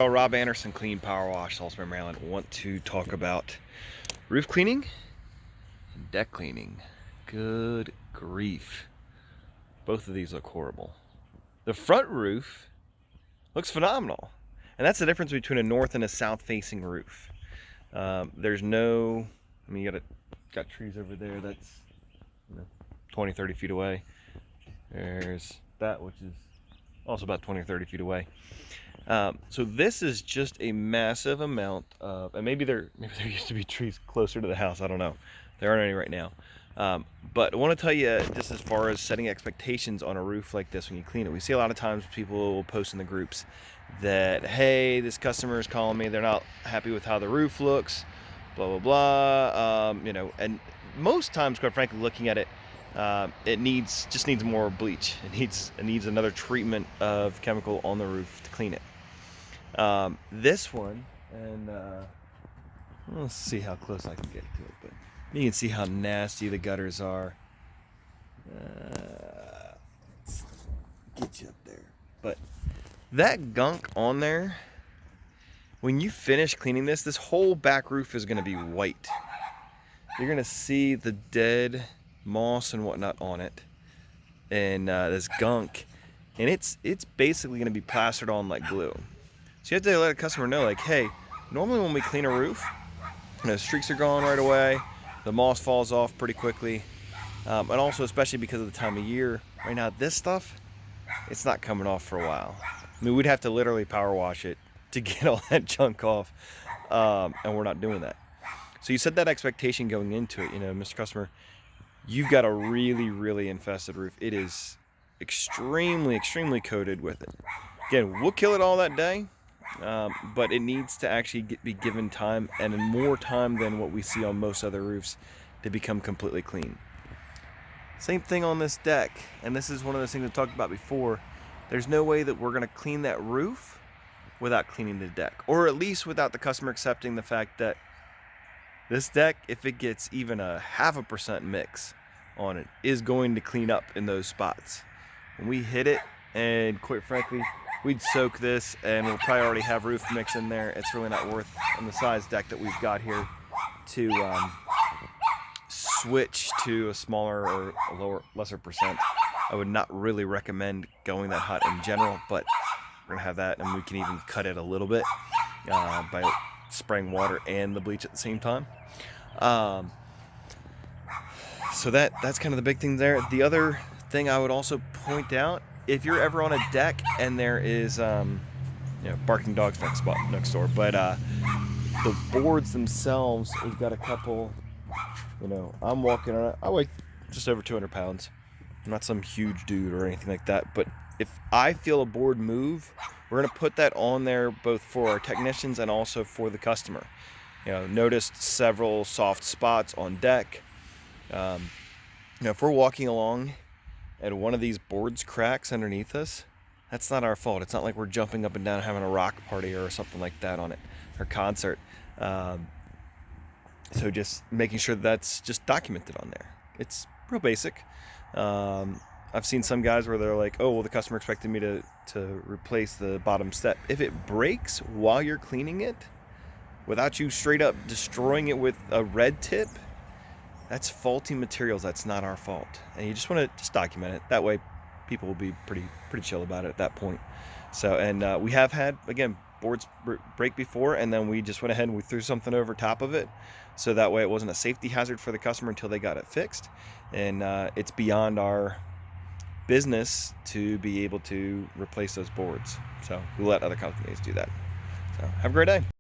Rob Anderson, Clean Power Wash, Salisbury, Maryland. Want to talk about roof cleaning and deck cleaning. Good grief. Both of these look horrible. The front roof looks phenomenal. And that's the difference between a north and a south facing roof. There's no, you got trees over there that's 20, 30 feet away. There's that, which is also about 20 or 30 feet away. So this is just a massive amount of, and maybe there used to be trees closer to the house. I don't know. There aren't any right now. But I want to tell you, just as far as setting expectations on a roof like this when you clean it, we see a lot of times people will post in the groups that, hey, this customer is calling me. They're not happy with how the roof looks, blah, blah, blah. And most times, quite frankly, looking at it, it just needs more bleach. It needs another treatment of chemical on the roof to clean it. This one, and let's see how close I can get to it, but you can see how nasty the gutters are. Let's get you up there. But that gunk on there, when you finish cleaning this whole back roof is going to be white. You're going to see the dead moss and whatnot on it, and this gunk, and it's basically going to be plastered on like glue. So you have to let a customer know, like, hey, normally when we clean a roof, streaks are gone right away, the moss falls off pretty quickly, and also especially because of the time of year, right now this stuff, it's not coming off for a while. We'd have to literally power wash it to get all that junk off, and we're not doing that. So you set that expectation going into it, Mr. Customer, you've got a really, really infested roof. It is extremely, extremely coated with it. Again, we'll kill it all that day. But it needs to actually be given time, and more time than what we see on most other roofs, to become completely clean. Same thing on this deck, and this is one of those things I talked about before. There's no way that we're going to clean that roof without cleaning the deck, or at least without the customer accepting the fact that this deck, if it gets even a 0.5% mix on it, is going to clean up in those spots. When we hit it, and quite frankly, we'd soak this, and we'll probably already have roof mix in there. It's really not worth, on the size deck that we've got here, to switch to a smaller or a lesser percent. I would not really recommend going that hot in general, but we're gonna have that, and we can even cut it a little bit by spraying water and the bleach at the same time. So that's kind of the big thing there. The other thing I would also point out, if you're ever on a deck and there is barking dogs next door, but the boards themselves, we've got a couple, I'm walking on it, I weigh just over 200 pounds. I'm not some huge dude or anything like that, but if I feel a board move, we're going to put that on there both for our technicians and also for the customer. Noticed several soft spots on deck. If we're walking along and one of these boards cracks underneath us, that's not our fault. It's not like we're jumping up and down having a rock party or something like that on it, or concert. So just making sure that's just documented on there. It's real basic. I've seen some guys where they're like, oh, well, the customer expected me to replace the bottom step. If it breaks while you're cleaning it, without you straight up destroying it with a red tip, that's faulty materials. That's not our fault. And you just want to just document it. That way people will be pretty chill about it at that point. So, and we have had, again, boards break before, and then we just went ahead and we threw something over top of it. So that way it wasn't a safety hazard for the customer until they got it fixed. And it's beyond our business to be able to replace those boards. So we let other companies do that. So have a great day.